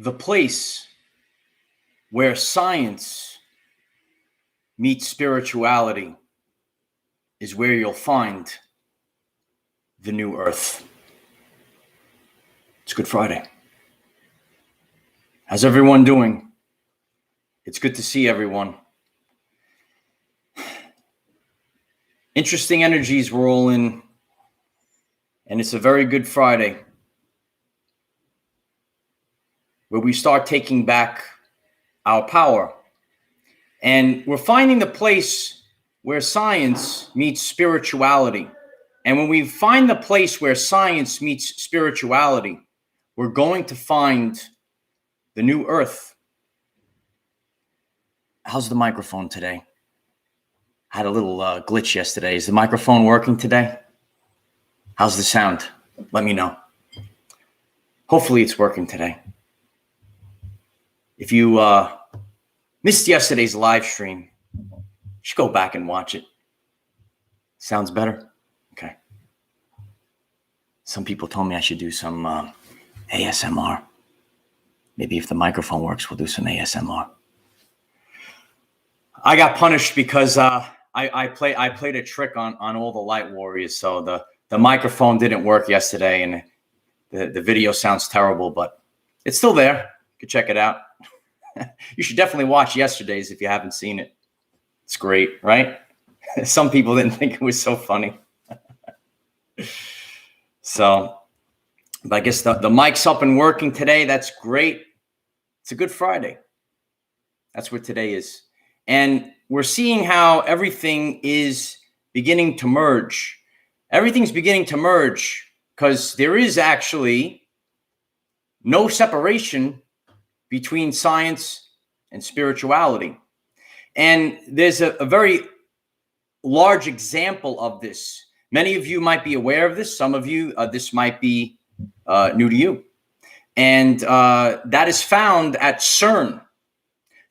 The place where science meets spirituality is where you'll find the new earth. It's Good Friday. How's everyone doing? It's good to see everyone. Interesting energies we're all in, and it's a very good Friday where we start taking back our power. And we're finding the place where science meets spirituality. And when we find the place where science meets spirituality, we're going to find the new earth. How's the microphone today? I had a little glitch yesterday. Is the microphone working today? How's the sound? Let me know. Hopefully it's working today. If you missed yesterday's live stream, you should go back and watch it. Sounds better? Okay. Some people told me I should do some ASMR. Maybe if the microphone works, we'll do some ASMR. I got punished because I played a trick on all the light warriors. So the microphone didn't work yesterday, and the video sounds terrible, but it's still there. You can check it out. You should definitely watch yesterday's if you haven't seen it. It's great, right? Some people didn't think it was so funny. So, but I guess the mic's up and working today. That's great. It's a Good Friday. That's what today is. And we're seeing how everything is beginning to merge. Everything's beginning to merge because there is actually no separation between science and spirituality. And there's a very large example of this. Many of you might be aware of this. Some of you, this might be new to you. And that is found at CERN,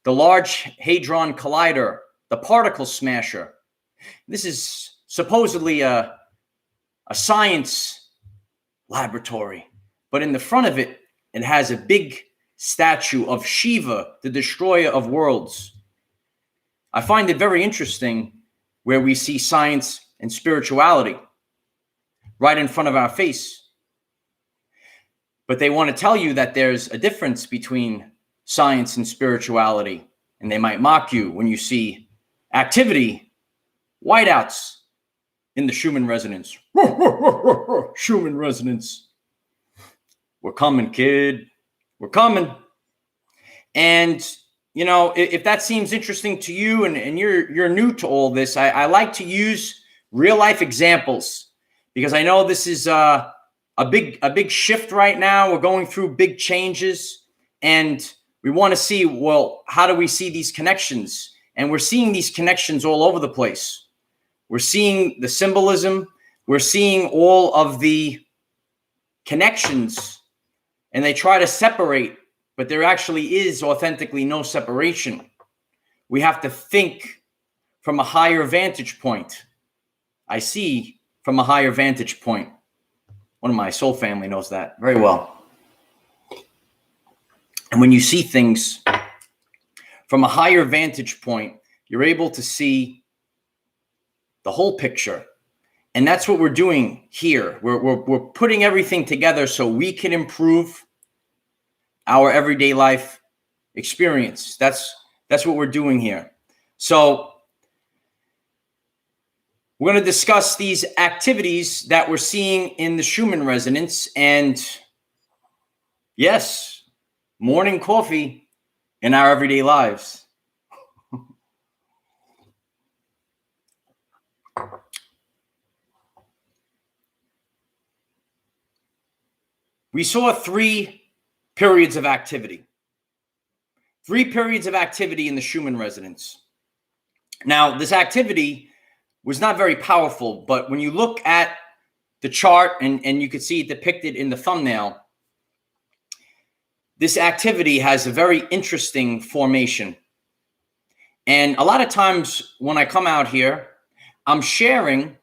the Large Hadron Collider, the particle smasher. This is supposedly a science laboratory, but in the front of it, it has a big statue of Shiva, the destroyer of worlds. I find it very interesting where we see science and spirituality right in front of our face. But they want to tell you that there's a difference between science and spirituality, and they might mock you when you see activity, whiteouts in the Schumann Resonance. Schumann Resonance. We're coming, kid. We're coming. And, you know, if that seems interesting to you and you're new to all this, I like to use real life examples because I know this is a big shift right now. We're going through big changes, and we want to see, well, how do we see these connections? And we're seeing these connections all over the place. We're seeing the symbolism. We're seeing all of the connections. And they try to separate, but there actually is authentically no separation. We have to think from a higher vantage point. I see from a higher vantage point. One of my soul family knows that very well. And when you see things from a higher vantage point, you're able to see the whole picture. And that's what we're doing here. We're putting everything together so we can improve our everyday life experience. That's what we're doing here. So we're going to discuss these activities that we're seeing in the Schumann Resonance. And yes, morning coffee in our everyday lives. We saw three periods of activity. 3 periods of activity in the Schumann Resonance. Now, this activity was not very powerful, but when you look at the chart, and you can see it depicted in the thumbnail, this activity has a very interesting formation. And a lot of times when I come out here, I'm sharing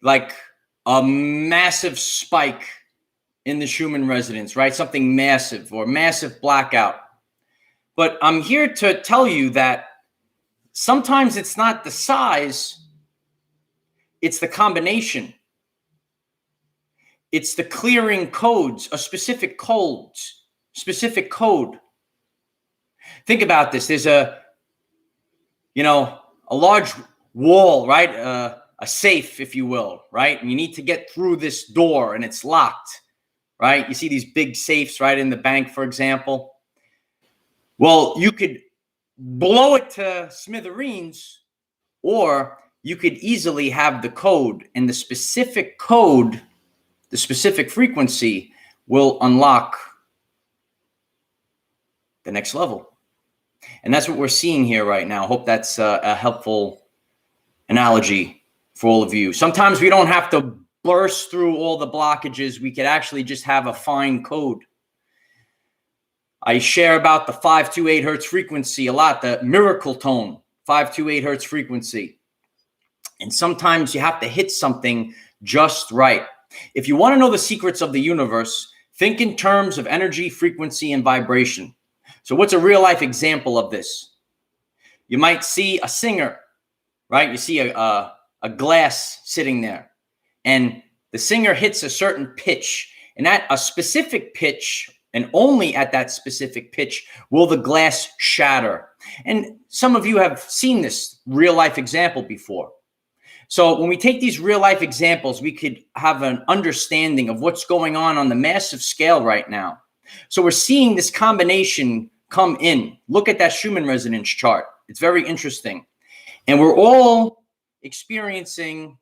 like a massive spike in the Schumann resonance, right? Something massive or massive blackout. But I'm here to tell you that sometimes it's not the size, it's the combination. It's the clearing codes, a specific codes, specific code. Think about this. There's a large wall, right? A safe, if you will, right? And you need to get through this door and it's locked, right? You see these big safes, right, in the bank, for example. Well, you could blow it to smithereens, or you could easily have the code, and the specific code, the specific frequency will unlock the next level. And that's what we're seeing here right now. I hope that's a helpful analogy for all of you. Sometimes we don't have to burst through all the blockages. We could actually just have a fine code. I share about the 528 hertz frequency a lot, the miracle tone, 528 hertz frequency. And sometimes you have to hit something just right. If you want to know the secrets of the universe, think in terms of energy, frequency, and vibration. So what's a real life example of this? You might see a singer, right? You see a glass sitting there, and the singer hits a certain pitch, and at a specific pitch, and only at that specific pitch, will the glass shatter. And some of you have seen this real life example before. So when we take these real life examples, we could have an understanding of what's going on the massive scale right now. So we're seeing this combination come in. Look at that Schumann resonance chart. It's very interesting. And we're all experiencing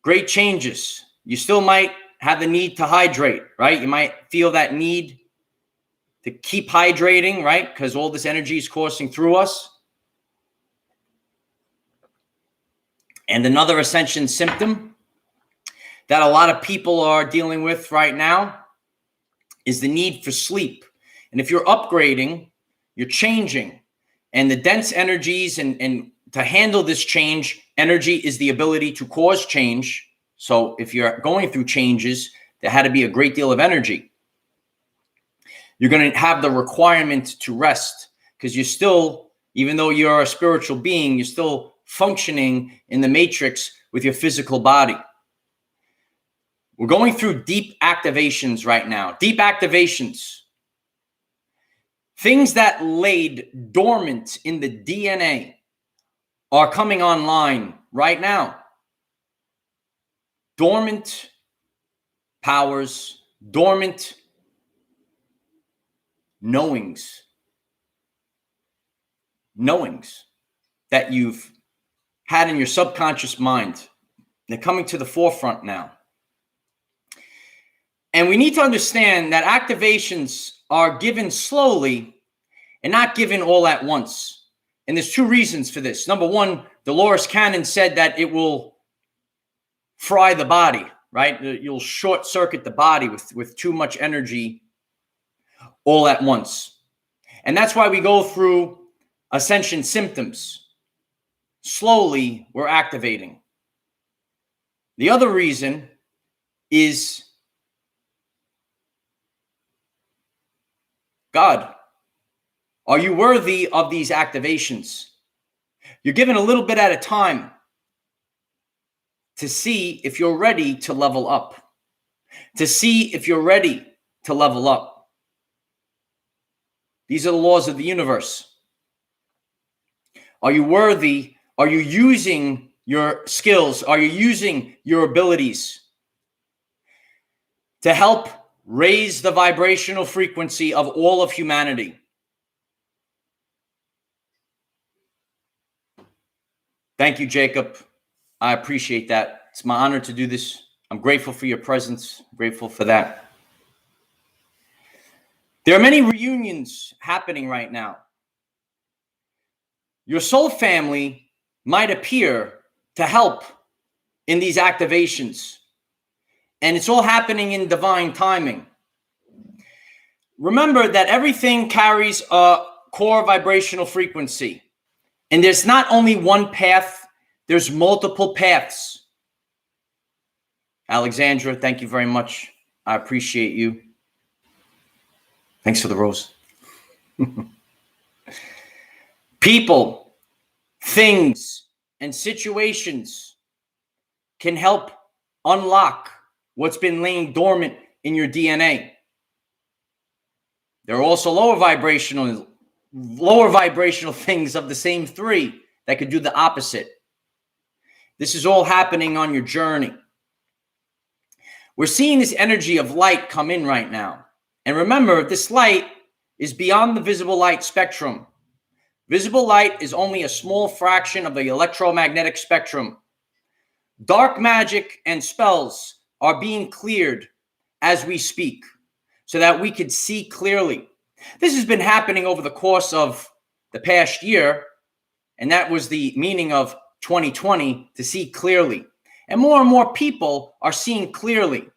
great changes. You still might have the need to hydrate, right? You might feel that need to keep hydrating, right? Because all this energy is coursing through us. And another ascension symptom that a lot of people are dealing with right now is the need for sleep. And if you're upgrading, you're changing. And the dense energies and to handle this change, energy is the ability to cause change. So if you're going through changes, there had to be a great deal of energy. You're going to have the requirement to rest because you're still, even though you're a spiritual being, you're still functioning in the matrix with your physical body. We're going through deep activations right now. Deep activations. Things that laid dormant in the DNA are coming online right now. Dormant powers, dormant knowings that you've had in your subconscious mind. They're coming to the forefront now. And we need to understand that activations are given slowly and not given all at once. And there's two reasons for this. Number one, Dolores Cannon said that it will fry the body, right? You'll short circuit the body with too much energy all at once. And that's why we go through ascension symptoms. Slowly, we're activating. The other reason is God. Are you worthy of these activations? You're given a little bit at a time to see if you're ready to level up, to see if you're ready to level up. These are the laws of the universe. Are you worthy? Are you using your skills? Are you using your abilities to help raise the vibrational frequency of all of humanity? Thank you, Jacob. I appreciate that. It's my honor to do this. I'm grateful for your presence. I'm grateful for that. There are many reunions happening right now. Your soul family might appear to help in these activations, and it's all happening in divine timing. Remember that everything carries a core vibrational frequency, and there's not only one path, there's multiple paths. Alexandra, thank you very much I appreciate you. Thanks for the rose. People, things, and situations can help unlock what's been laying dormant in your DNA. There are also lower vibrational things of the same three that could do the opposite. This is all happening on your journey. We're seeing this energy of light come in right now. And remember, this light is beyond the visible light spectrum. Visible light is only a small fraction of the electromagnetic spectrum. Dark magic and spells are being cleared as we speak so that we could see clearly. This has been happening over the course of the past year, and that was the meaning of 2020, to see clearly. And more people are seeing clearly.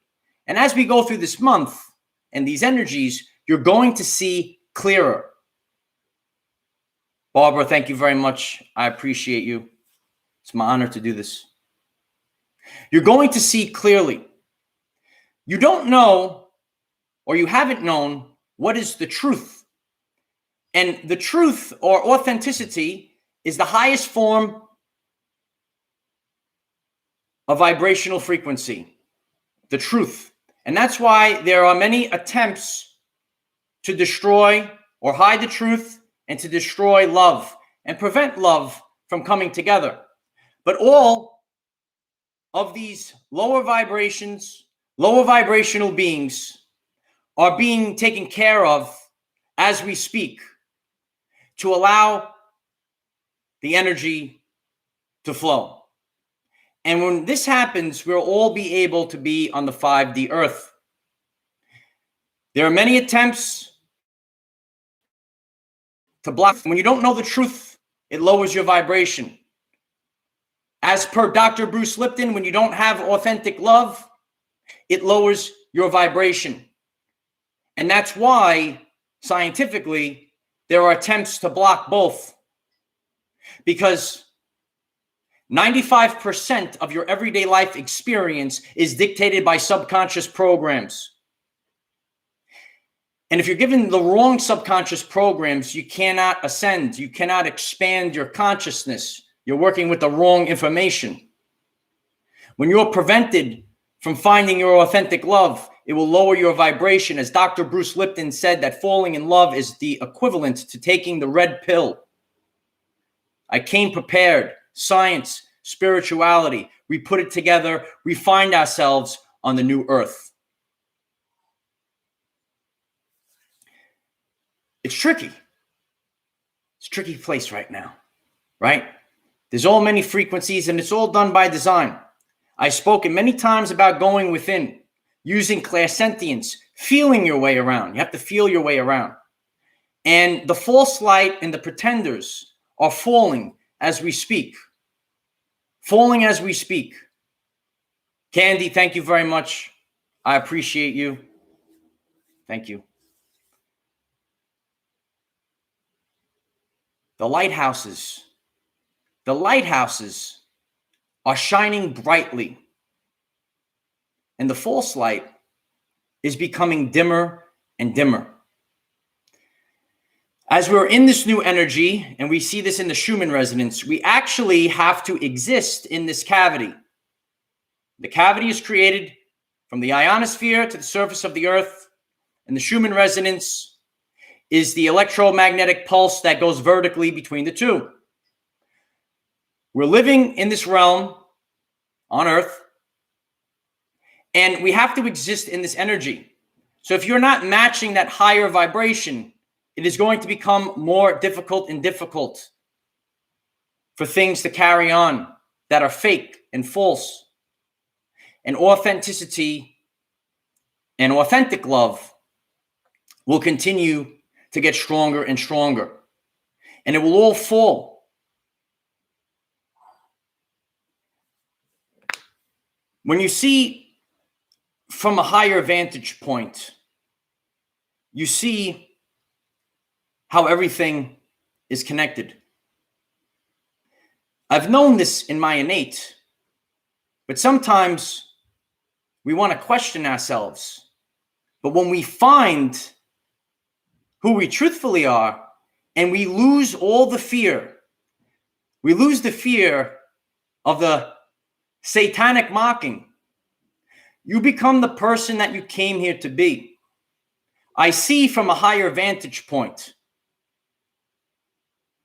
And as we go through this month and these energies, you're going to see clearer. Barbara, thank you very much. I appreciate you. It's my honor to do this. You're going to see clearly. You don't know, or you haven't known, what is the truth. And the truth, or authenticity, is the highest form of vibrational frequency. The truth. And that's why there are many attempts to destroy or hide the truth and to destroy love and prevent love from coming together. But all of these lower vibrations, lower vibrational beings are being taken care of as we speak to allow the energy to flow. And when this happens, we'll all be able to be on the 5D earth. There are many attempts to block. When you don't know the truth, it lowers your vibration. As per Dr. Bruce Lipton, when you don't have authentic love, it lowers your vibration. And that's why, scientifically, there are attempts to block both. Because 95% of your everyday life experience is dictated by subconscious programs. And if you're given the wrong subconscious programs, you cannot ascend. You cannot expand your consciousness. You're working with the wrong information. When you're prevented from finding your authentic love, it will lower your vibration. As Dr. Bruce Lipton said, that falling in love is the equivalent to taking the red pill. I came prepared. Science, spirituality, we put it together, we find ourselves on the new earth. It's tricky. It's a tricky place right now, right? There's all many frequencies and it's all done by design. I've spoken many times about going within, using clairsentience, feeling your way around. You have to feel your way around. And the false light and the pretenders are falling as we speak. Falling as we speak. Candy, thank you very much. I appreciate you. Thank you. The lighthouses are shining brightly. And the false light is becoming dimmer and dimmer. As we're in this new energy, and we see this in the Schumann Resonance, we actually have to exist in this cavity. The cavity is created from the ionosphere to the surface of the earth, and the Schumann Resonance is the electromagnetic pulse that goes vertically between the two. We're living in this realm on earth, and we have to exist in this energy. So if you're not matching that higher vibration, it is going to become more difficult and difficult for things to carry on that are fake and false. And authenticity and authentic love will continue to get stronger and stronger. And it will all fall. When you see from a higher vantage point, you see how everything is connected. I've known this in my innate, but sometimes we want to question ourselves. But when we find who we truthfully are and we lose all the fear, we lose the fear of the satanic mocking, you become the person that you came here to be. I see from a higher vantage point.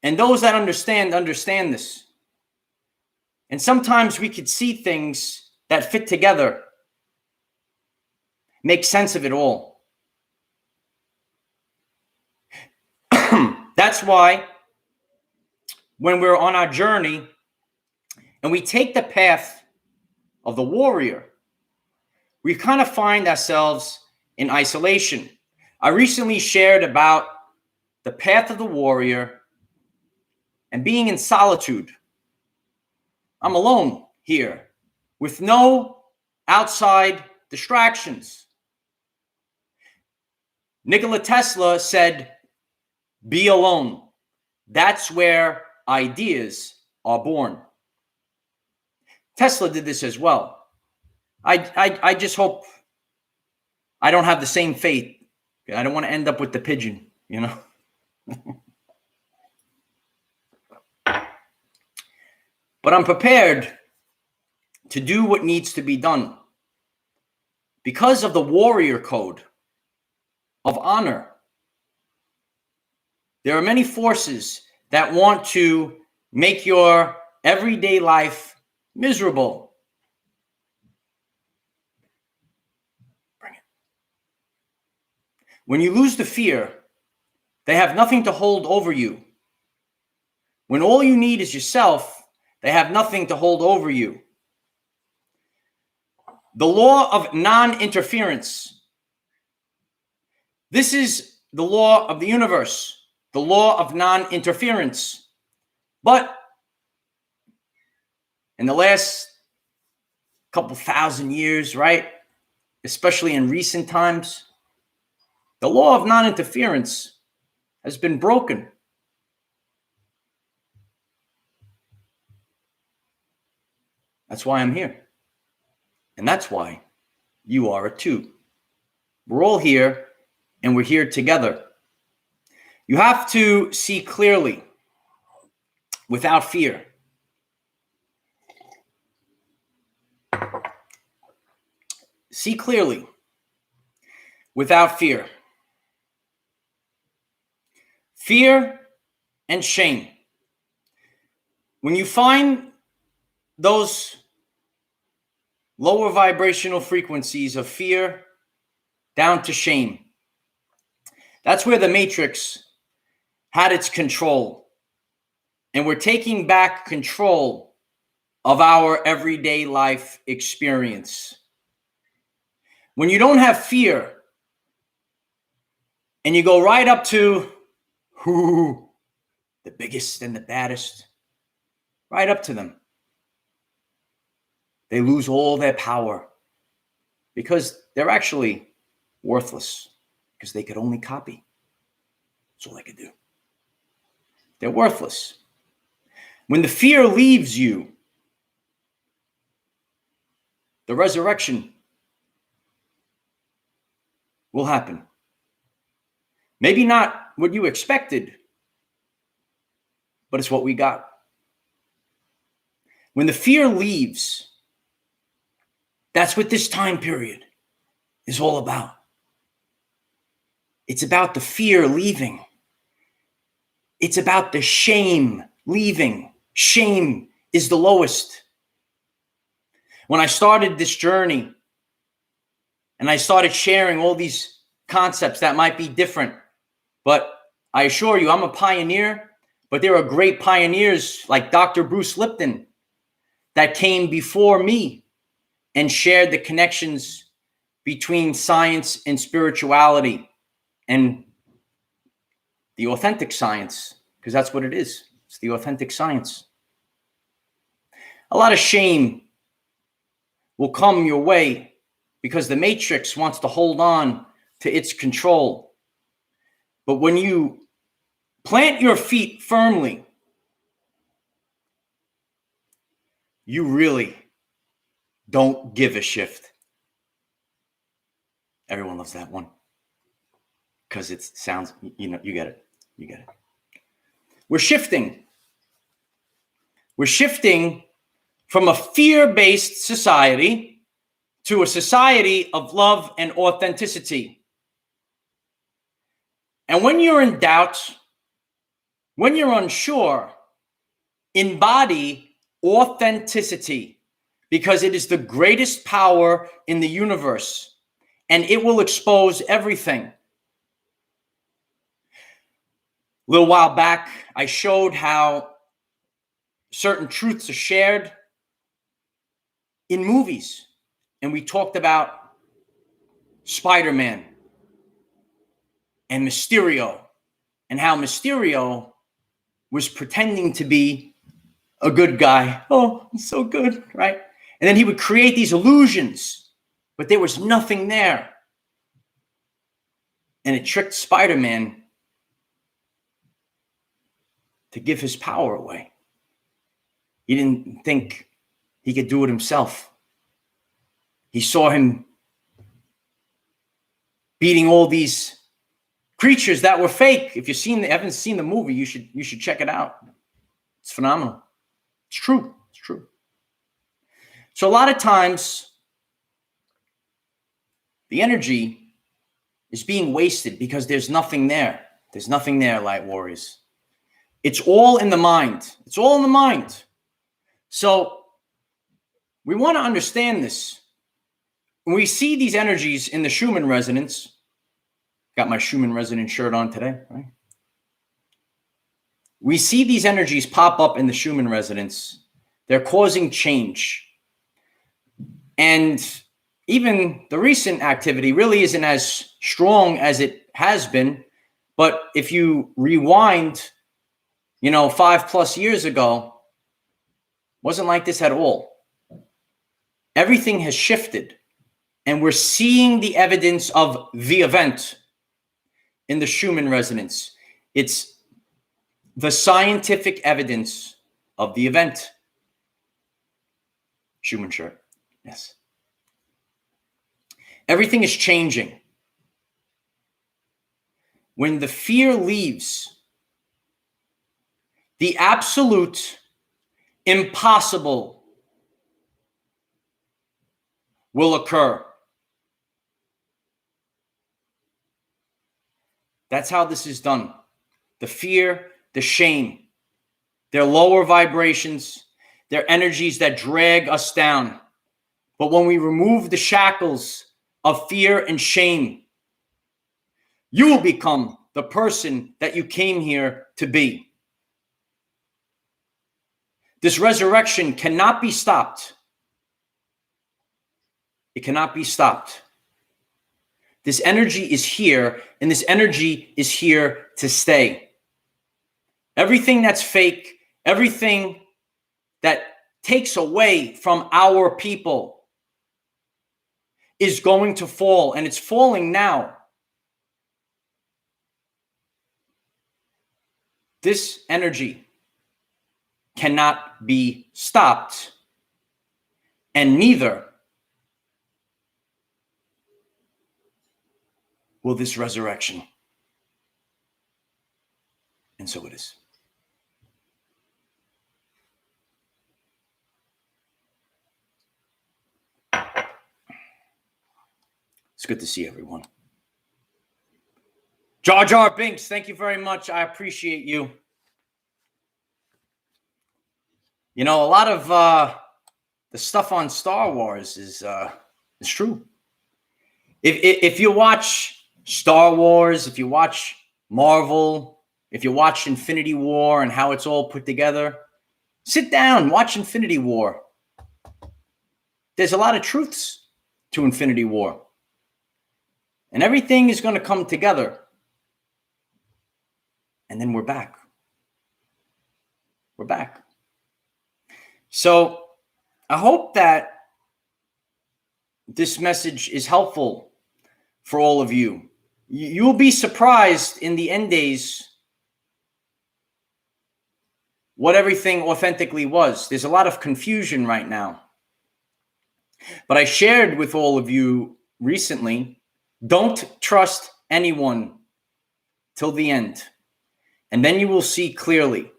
And those that understand this. And sometimes we could see things that fit together, make sense of it all. That's why when we're on our journey and we take the path of the warrior, we kind of find ourselves in isolation. I recently shared about the path of the warrior and being in solitude. I'm alone here with no outside distractions. Nikola Tesla said, "Be alone. That's where ideas are born." Tesla did this as well. I just hope I don't have the same fate. I don't want to end up with the pigeon, you know. But I'm prepared to do what needs to be done because of the warrior code of honor. There are many forces that want to make your everyday life miserable. Bring it. When you lose the fear, they have nothing to hold over you. When all you need is yourself, they have nothing to hold over you. The law of non-interference. This is the law of the universe, the law of non-interference. But in the last couple thousand years, right, especially in recent times, the law of non-interference has been broken. That's why I'm here. And that's why you are too. We're all here and we're here together. You have to see clearly without fear. See clearly without fear. Fear and shame. When you find those lower vibrational frequencies of fear down to shame, that's where the matrix had its control. And we're taking back control of our everyday life experience. When you don't have fear and you go right up to who, the biggest and the baddest, right up to them, they lose all their power because they're actually worthless because they could only copy. That's all they could do. They're worthless. When the fear leaves you, the resurrection will happen. Maybe not what you expected, but it's what we got. When the fear leaves, that's what this time period is all about. It's about the fear leaving. It's about the shame leaving. Shame is the lowest. When I started this journey and I started sharing all these concepts that might be different, but I assure you, I'm a pioneer, but there are great pioneers like Dr. Bruce Lipton that came before me and shared the connections between science and spirituality and the authentic science, because that's what it is. It's the authentic science. A lot of shame will come your way because the matrix wants to hold on to its control. But when you plant your feet firmly, you really don't give a shift. Everyone loves that one because it sounds, you get it. You get it. We're shifting. We're shifting from a fear-based society to a society of love and authenticity. And when you're in doubt, when you're unsure, embody authenticity, because it is the greatest power in the universe and it will expose everything. A little while back, I showed how certain truths are shared in movies. And we talked about Spider-Man and Mysterio, and how Mysterio was pretending to be a good guy. Oh, I'm so good, right? And then he would create these illusions, but there was nothing there. And it tricked Spider-Man to give his power away. He didn't think he could do it himself. He saw him beating all these creatures that were fake. If haven't seen the movie, you should check it out. It's phenomenal. It's true. It's true. So a lot of times, the energy is being wasted because there's nothing there. There's nothing there, light warriors. It's all in the mind. It's all in the mind. So we want to understand this. When we see these energies in the Schumann Resonance, got my Schumann Resonance shirt on today, right? We see these energies pop up in the Schumann Resonance. They're causing change. And even the recent activity really isn't as strong as it has been. But if you rewind, 5+ years ago, wasn't like this at all. Everything has shifted. And we're seeing the evidence of the event in the Schumann Resonance. It's the scientific evidence of the event. Schumann shirt. Yes. Everything is changing. When the fear leaves, the absolute impossible will occur. That's how this is done. The fear, the shame, their lower vibrations, their energies that drag us down. But when we remove the shackles of fear and shame, you will become the person that you came here to be. This resurrection cannot be stopped. It cannot be stopped. This energy is here, and this energy is here to stay. Everything that's fake, everything that takes away from our people is going to fall, and it's falling now. This energy cannot be stopped, and neither will this resurrection. And so it is. It's good to see everyone. Jar Jar Binks, thank you very much. I appreciate you. A lot of the stuff on Star Wars is true. If you watch Star Wars, if you watch Marvel, if you watch Infinity War and how it's all put together, sit down, watch Infinity War. There's a lot of truths to Infinity War. And everything is going to come together. And then we're back. We're back. So I hope that this message is helpful for all of you. You'll be surprised in the end days what everything authentically was. There's a lot of confusion right now. But I shared with all of you recently Don't trust anyone till the end, and then you will see clearly.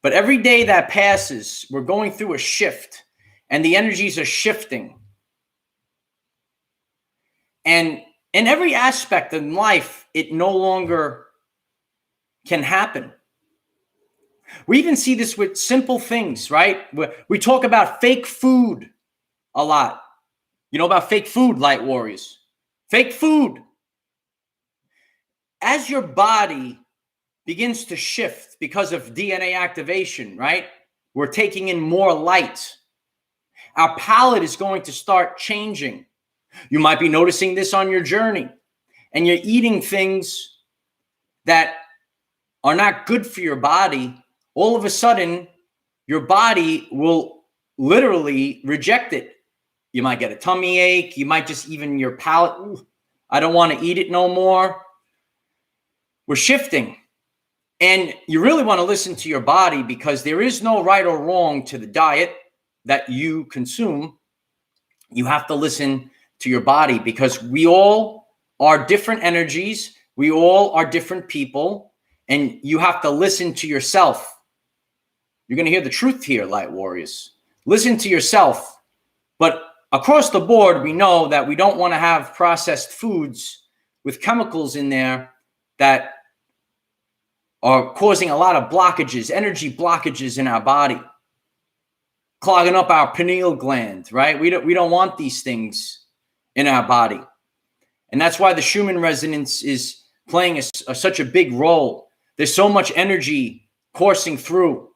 But every day that passes, we're going through a shift, and the energies are shifting. And in every aspect of life, it no longer can happen. We even see this with simple things, right? We talk about fake food a lot. You know about fake food, light warriors? Fake food. As your body begins to shift because of DNA activation, right? We're taking in more light. Our palate is going to start changing. You might be noticing this on your journey, and you're eating things that are not good for your body. All of a sudden, your body will literally reject it. You might get a tummy ache. You might just even your palate, I don't want to eat it no more. We're shifting. And you really want to listen to your body, because there is no right or wrong to the diet that you consume. You have to listen to your body, because we all are different energies. We all are different people, and you have to listen to yourself. You're going to hear the truth here, light warriors. Listen to yourself. But across the board, we know that we don't want to have processed foods with chemicals in there that are causing a lot of blockages, energy blockages in our body, clogging up our pineal gland, right? We don't want these things in our body. And that's why the Schumann Resonance is playing such a big role. There's so much energy coursing through.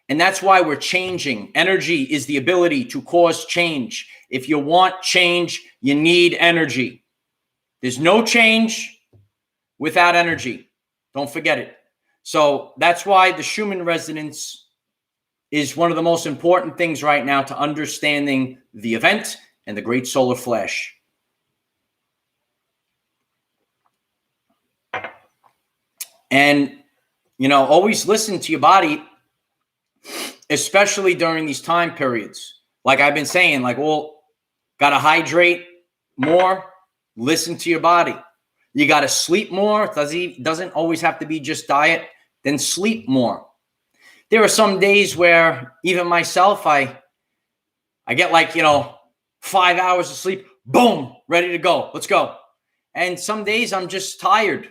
And that's why we're changing. Energy is the ability to cause change. If you want change, you need energy. There's no change without energy. Don't forget it. So that's why the Schumann Resonance is one of the most important things right now to understanding the event and the great solar flash. And, always listen to your body, especially during these time periods. Like I've been saying, got to hydrate more, listen to your body. You got to sleep more. It doesn't always have to be just diet. Then sleep more. There are some days where even myself, I get 5 hours of sleep, boom, ready to go. Let's go. And some days I'm just tired.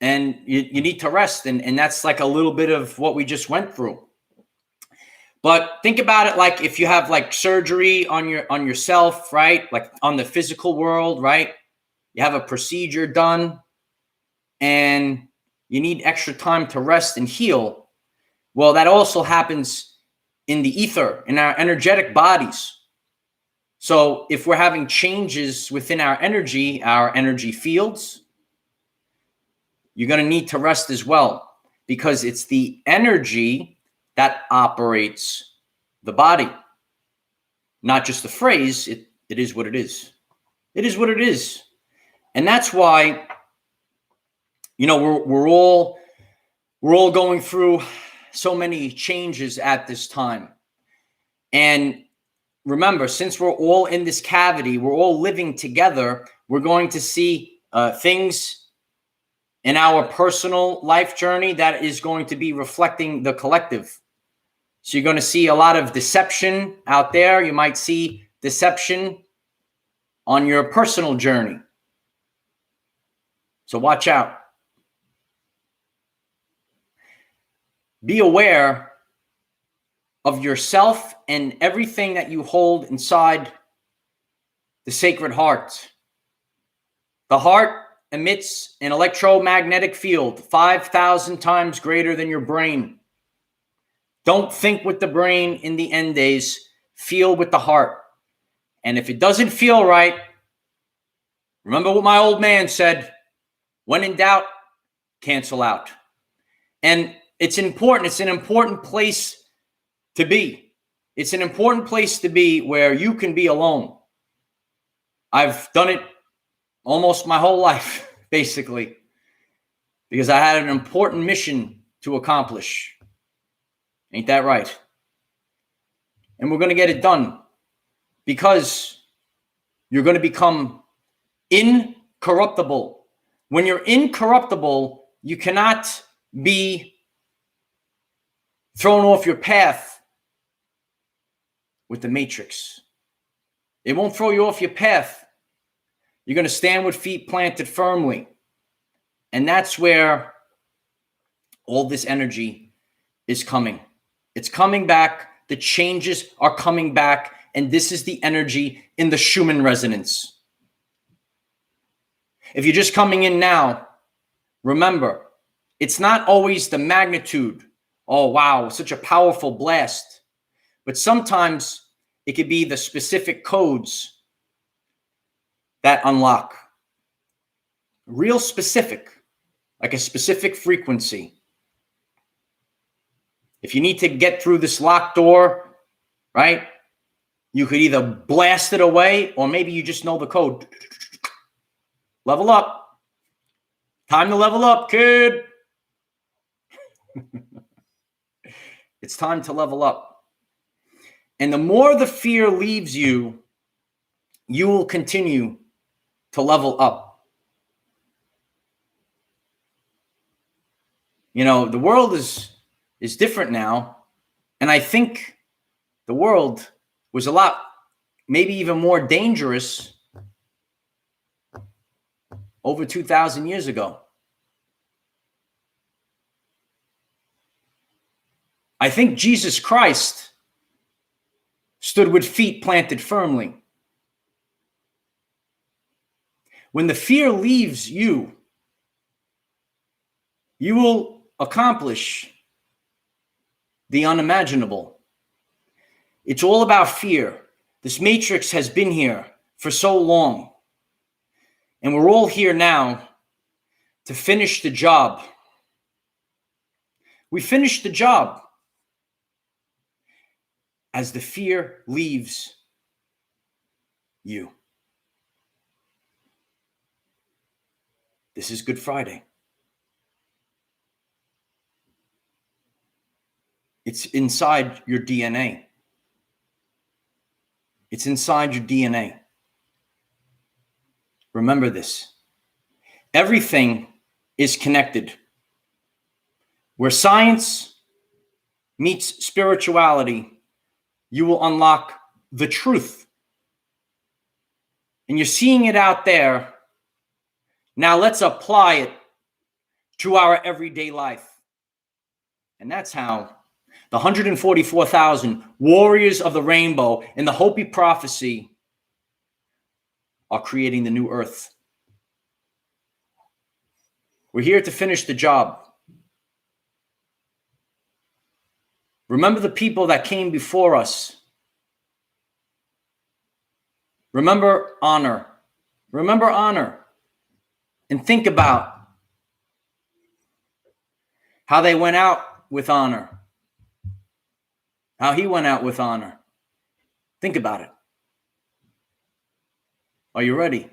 And you need to rest. And that's like a little bit of what we just went through. But think about it like if you have surgery on yourself, right? Like on the physical world, right? You have a procedure done and you need extra time to rest and heal. Well, that also happens in the ether, in our energetic bodies. So if we're having changes within our energy fields, you're going to need to rest as well, because it's the energy that operates the body. Not just the phrase, it is what it is. It is what it is. And that's why, we're all going through so many changes at this time. And remember, since we're all in this cavity, we're all living together, we're going to see things in our personal life journey that is going to be reflecting the collective. So you're going to see a lot of deception out there. You might see deception on your personal journey. So watch out. Be aware of yourself and everything that you hold inside the sacred heart. The heart emits an electromagnetic field 5,000 times greater than your brain. Don't think with the brain in the end days. Feel with the heart. And if it doesn't feel right, remember what my old man said, when in doubt, cancel out. And it's important. It's an important place to be. It's an important place to be where you can be alone. I've done it almost my whole life, basically, because I had an important mission to accomplish. Ain't that right? And we're going to get it done, because You're going to become incorruptible. When you're incorruptible, you cannot be thrown off your path with the matrix. It won't throw you off your path. You're going to stand with feet planted firmly. And that's where all this energy is coming. It's coming back. The changes are coming back. And this is the energy in the Schumann resonance. If you're just coming in now, remember, it's not always the magnitude. Oh, wow, such a powerful blast. But sometimes it could be the specific codes that unlock. Real specific, like a specific frequency. If you need to get through this locked door, right, you could either blast it away or maybe you just know the code. Level up. Time to level up, kid. It's time to level up. And the more the fear leaves you, you will continue to level up. You know, the world is different now. And I think the world was a lot, maybe even more dangerous over 2,000 years ago. I think Jesus Christ stood with feet planted firmly. When the fear leaves you, you will accomplish the unimaginable. It's all about fear. This matrix has been here for so long. And we're all here now to finish the job. We finish the job as the fear leaves you. This is Good Friday. It's inside your DNA. It's inside your DNA. Remember this. Everything is connected. Where science meets spirituality, you will unlock the truth. And you're seeing it out there. Now let's apply it to our everyday life. And that's how the 144,000 warriors of the rainbow in the Hopi prophecy are creating the new earth. We're here to finish the job. Remember the people that came before us. Remember honor. Remember honor. And think about how they went out with honor. How he went out with honor. Think about it. Are you ready?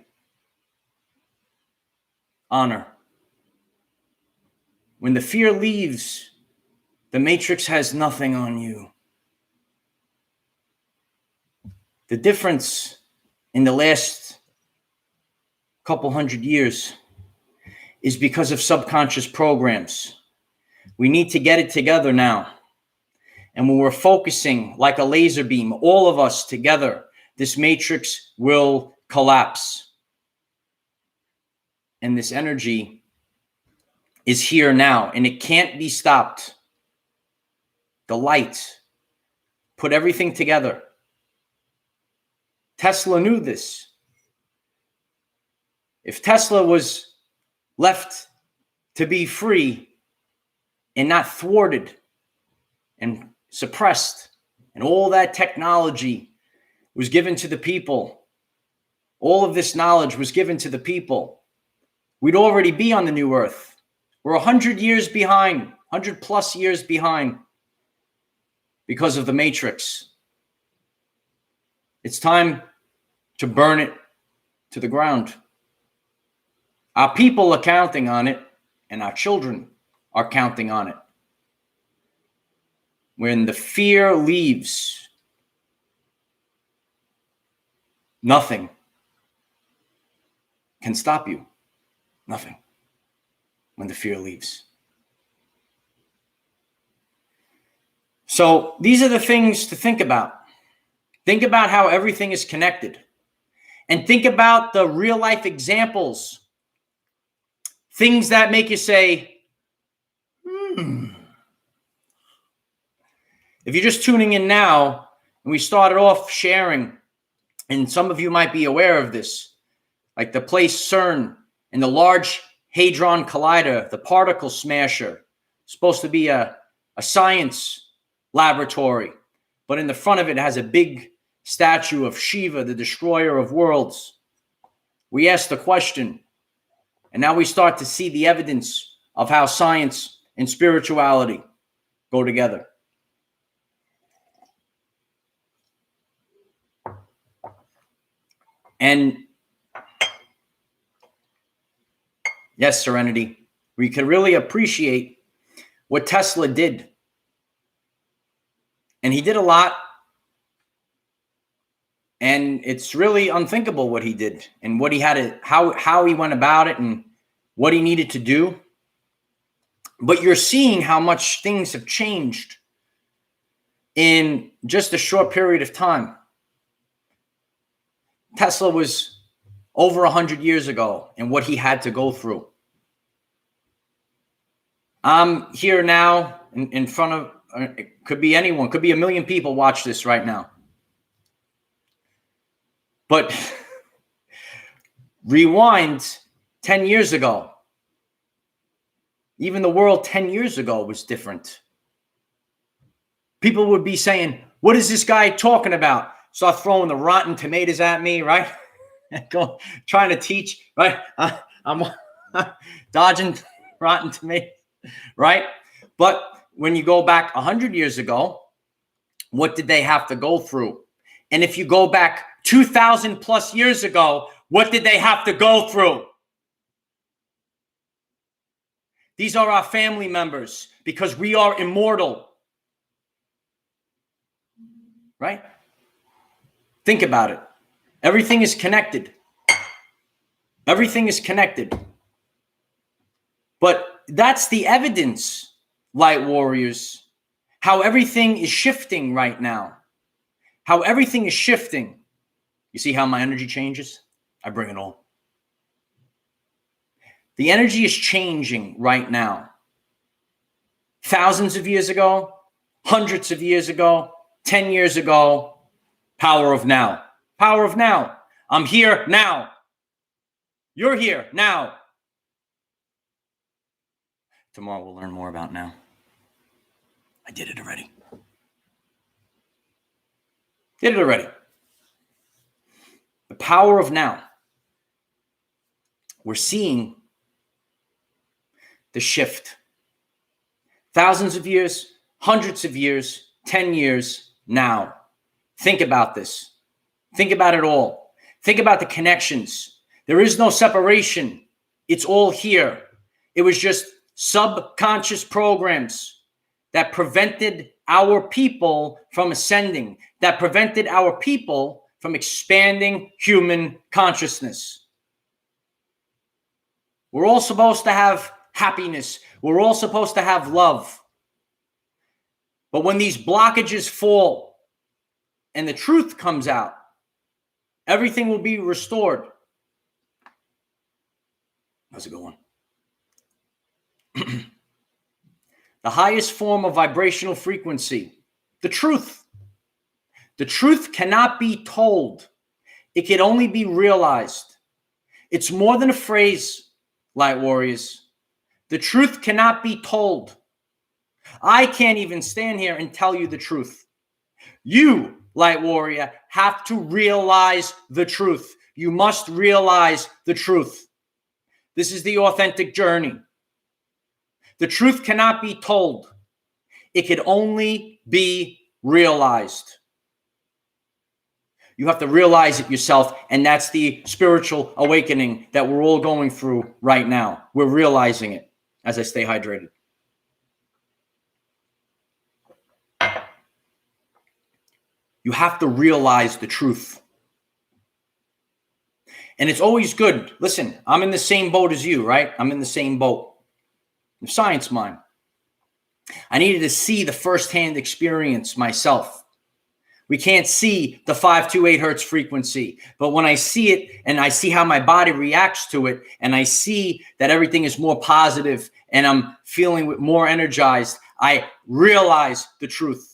Honor. When the fear leaves, the matrix has nothing on you. The difference in the last couple hundred years is because of subconscious programs. We need to get it together now. And when we're focusing like a laser beam, all of us together, this matrix will collapse. And this energy is here now, and it can't be stopped. The light put everything together. Tesla knew this. If Tesla was left to be free and not thwarted and suppressed, and all that technology was given to the people, all of this knowledge was given to the people, we'd already be on the new earth. We're 100 years behind, 100 plus years behind because of the matrix. It's time to burn it to the ground. Our people are counting on it, and our children are counting on it. When the fear leaves, nothing can stop you? Nothing. When the fear leaves. So these are the things to think about. Think about how everything is connected. And think about the real life examples. Things that make you say, If you're just tuning in now, and we started off sharing, and some of you might be aware of this, like the place CERN and the Large Hadron Collider, the particle smasher, supposed to be a science laboratory, but in the front of it has a big statue of Shiva, the destroyer of worlds. We asked the question, and now we start to see the evidence of how science and spirituality go together. And yes, Serenity, we can really appreciate what Tesla did. And he did a lot. And it's really unthinkable what he did and what he had to, how he went about it and what he needed to do. But you're seeing how much things have changed in just a short period of time. Tesla was over 100 years ago and what he had to go through. I'm here now in front of, it could be anyone, could be a million people watch this right now. But rewind 10 years ago. Even the world 10 years ago was different. People would be saying, what is this guy talking about? Start throwing the rotten tomatoes at me, right? Go, trying to teach, right? I'm dodging rotten tomatoes, right? But when you go back 100 years ago, what did they have to go through? And if you go back 2,000 plus years ago, what did they have to go through? These are our family members because we are immortal. Right? Think about it. Everything is connected. Everything is connected. But that's the evidence, light warriors, how everything is shifting right now. How everything is shifting. You see how my energy changes? I bring it all. The energy is changing right now. Thousands of years ago, hundreds of years ago, 10 years ago, power of now. Power of now. I'm here now. You're here now. Tomorrow we'll learn more about now. I did it already. Did it already. The power of now. We're seeing the shift. Thousands of years, hundreds of years, 10 years, now. Think about this. Think about it all. Think about the connections. There is no separation. It's all here. It was just subconscious programs that prevented our people from ascending, that prevented our people from expanding human consciousness. We're all supposed to have happiness. We're all supposed to have love. But when these blockages fall and the truth comes out, everything will be restored. How's it going? The highest form of vibrational frequency, the truth. The truth cannot be told. It can only be realized. It's more than a phrase, light warriors. The truth cannot be told. I can't even stand here and tell you the truth. You, light warrior, have to realize the truth. You must realize the truth. This is the authentic journey. The truth cannot be told. It can only be realized. You have to realize it yourself, and that's the spiritual awakening that we're all going through right now. We're realizing it as I stay hydrated. You have to realize the truth. And it's always good. Listen, I'm in the same boat as you, right? I'm in the same boat. Science mind. I needed to see the firsthand experience myself. We can't see the 528 hertz frequency, but when I see it and I see how my body reacts to it, and I see that everything is more positive and I'm feeling more energized, I realize the truth.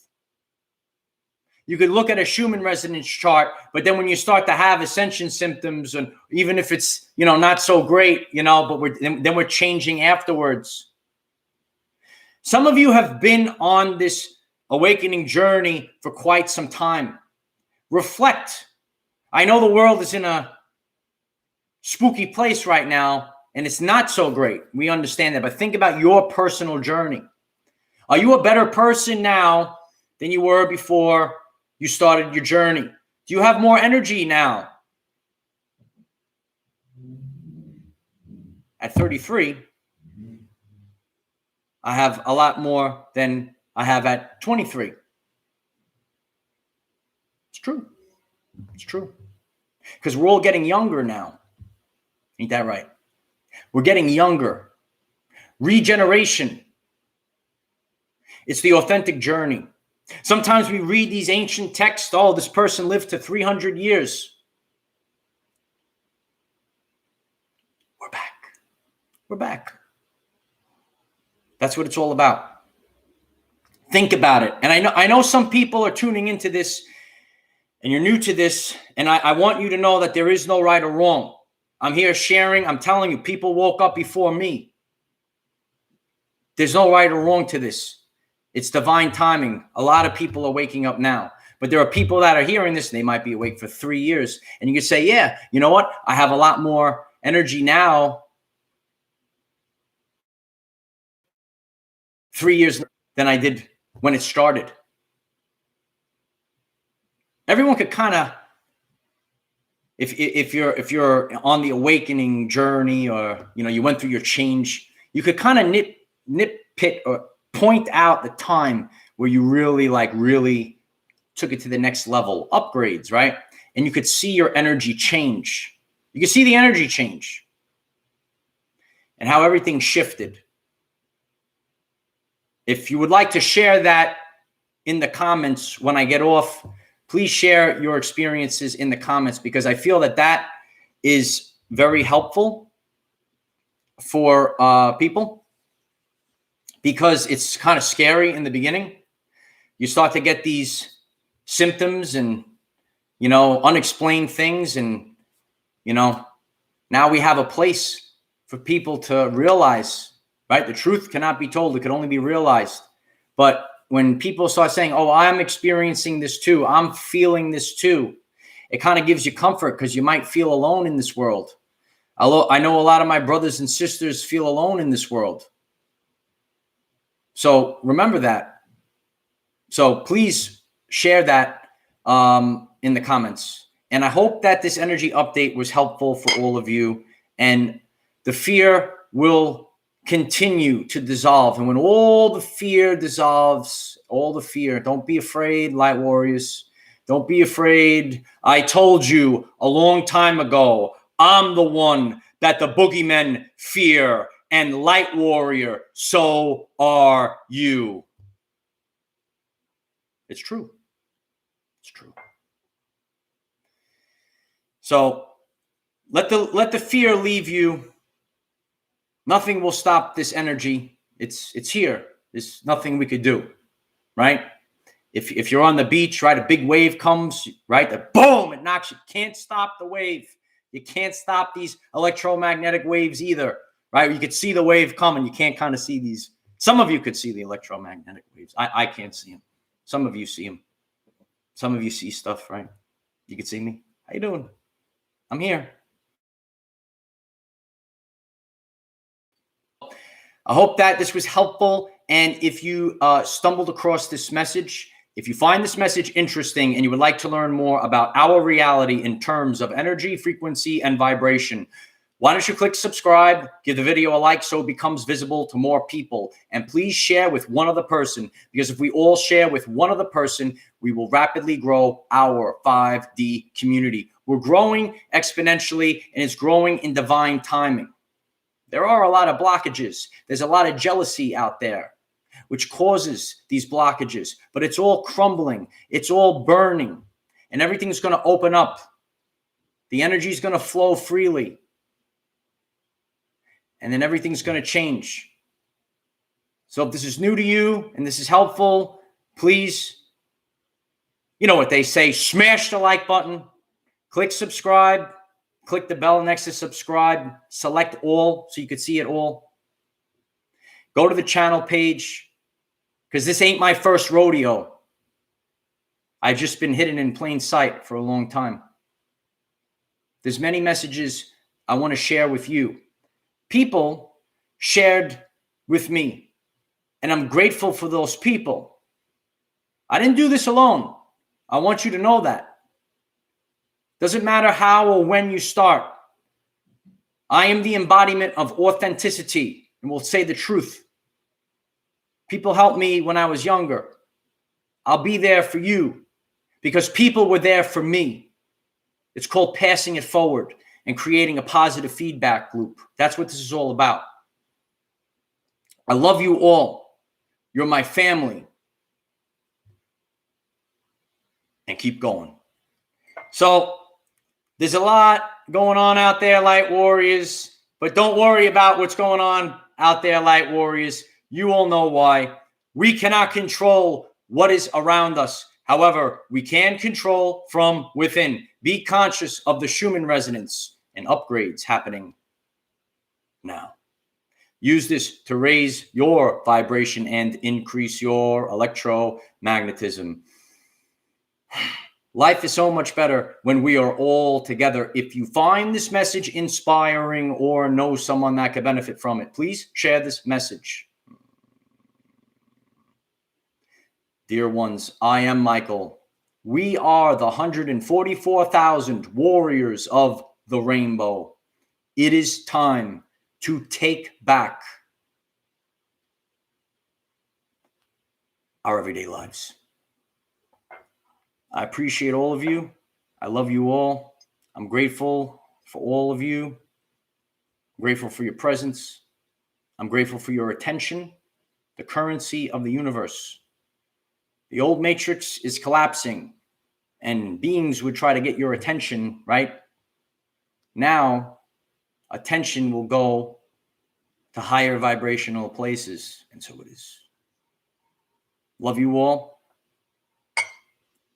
You could look at a Schumann Resonance chart, but then when you start to have Ascension symptoms, and even if it's, not so great, but we're changing afterwards. Some of you have been on this awakening journey for quite some time. Reflect. I know the world is in a spooky place right now, and it's not so great. We understand that, but think about your personal journey. Are you a better person now than you were before you started your journey? Do you have more energy now? At 33, I have a lot more than I have at 23. It's true. It's true. Because we're all getting younger now. Ain't that right? We're getting younger. Regeneration. It's the authentic journey. Sometimes we read these ancient texts. Oh, this person lived to 300 years. We're back. We're back. That's what it's all about. Think about it. And I know some people are tuning into this and you're new to this. And I want you to know that there is no right or wrong. I'm here sharing. I'm telling you, people woke up before me. There's no right or wrong to this. It's divine timing. A lot of people are waking up now. But there are people that are hearing this, and they might be awake for 3 years. And you can say, yeah, you know what? I have a lot more energy now, 3 years than I did when it started. Everyone could kind of, if you're on the awakening journey, or you went through your change, you could kind of nitpick or point out the time where you really took it to the next level, upgrades, right? And you could see your energy change. You could see the energy change and how everything shifted. If you would like to share that in the comments when I get off, please share your experiences in the comments, because I feel that is very helpful for people, because it's kind of scary in the beginning. You start to get these symptoms and, unexplained things. And, now we have a place for people to realize, right? The truth cannot be told. It can only be realized. But when people start saying, oh, I'm experiencing this too, I'm feeling this too, it kind of gives you comfort, because you might feel alone in this world. I know a lot of my brothers and sisters feel alone in this world. So remember that. So please share that in the comments. And I hope that this energy update was helpful for all of you. And the fear will continue to dissolve. And when all the fear dissolves, all the fear, don't be afraid, light warriors. Don't be afraid. I told you a long time ago, I'm the one that the boogeymen fear. And light warrior, so are you. It's true. It's true. So let the fear leave you. Nothing will stop this energy. It's here. There's nothing we could do, right? If you're on the beach, right, a big wave comes, right, the boom, it knocks you. Can't stop the wave. You can't stop these electromagnetic waves either. Right? You could see the wave coming. You can't kind of see these. Some of you could see the electromagnetic waves. I can't see them. Some of you see them. Some of you see stuff, right? You can see me. How you doing? I'm here. I hope that this was helpful. And if you stumbled across this message, if you find this message interesting and you would like to learn more about our reality in terms of energy, frequency, and vibration, why don't you click subscribe, give the video a like so it becomes visible to more people, and please share with one other person, because if we all share with one other person, we will rapidly grow our 5D community. We're growing exponentially, and it's growing in divine timing. There are a lot of blockages. There's a lot of jealousy out there, which causes these blockages, but it's all crumbling. It's all burning, and everything's going to open up. The energy is going to flow freely, and then everything's going to change. So if this is new to you and this is helpful, please, you know what they say, smash the like button, click subscribe, click the bell next to subscribe, select all so you can see it all. Go to the channel page, because this ain't my first rodeo. I've just been hidden in plain sight for a long time. There's many messages I want to share with you. People shared with me, and I'm grateful for those people. I didn't do this alone. I want you to know that. Doesn't matter how or when you start. I am the embodiment of authenticity and will say the truth. People helped me when I was younger. I'll be there for you because people were there for me. It's called passing it forward and creating a positive feedback loop. That's what this is all about. I love you all. You're my family. And keep going. So there's a lot going on out there, Light Warriors, but don't worry about what's going on out there, Light Warriors. You all know why. We cannot control what is around us. However, we can control from within. Be conscious of the Schumann Resonance and upgrades happening now. Use this to raise your vibration and increase your electromagnetism. Life is so much better when we are all together. If you find this message inspiring or know someone that could benefit from it, please share this message. Dear ones, I am Michael. We are the 144,000 warriors of the rainbow. It is time to take back our everyday lives. I appreciate all of you. I love you all. I'm grateful for all of you. I'm grateful for your presence. I'm grateful for your attention, the currency of the universe. The old matrix is collapsing, and beings would try to get your attention, right? Now, attention will go to higher vibrational places, and so it is. Love you all.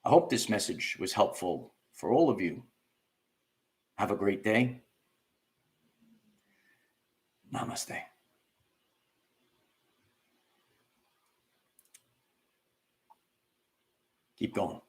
I hope this message was helpful for all of you. Have a great day. Namaste. Keep going.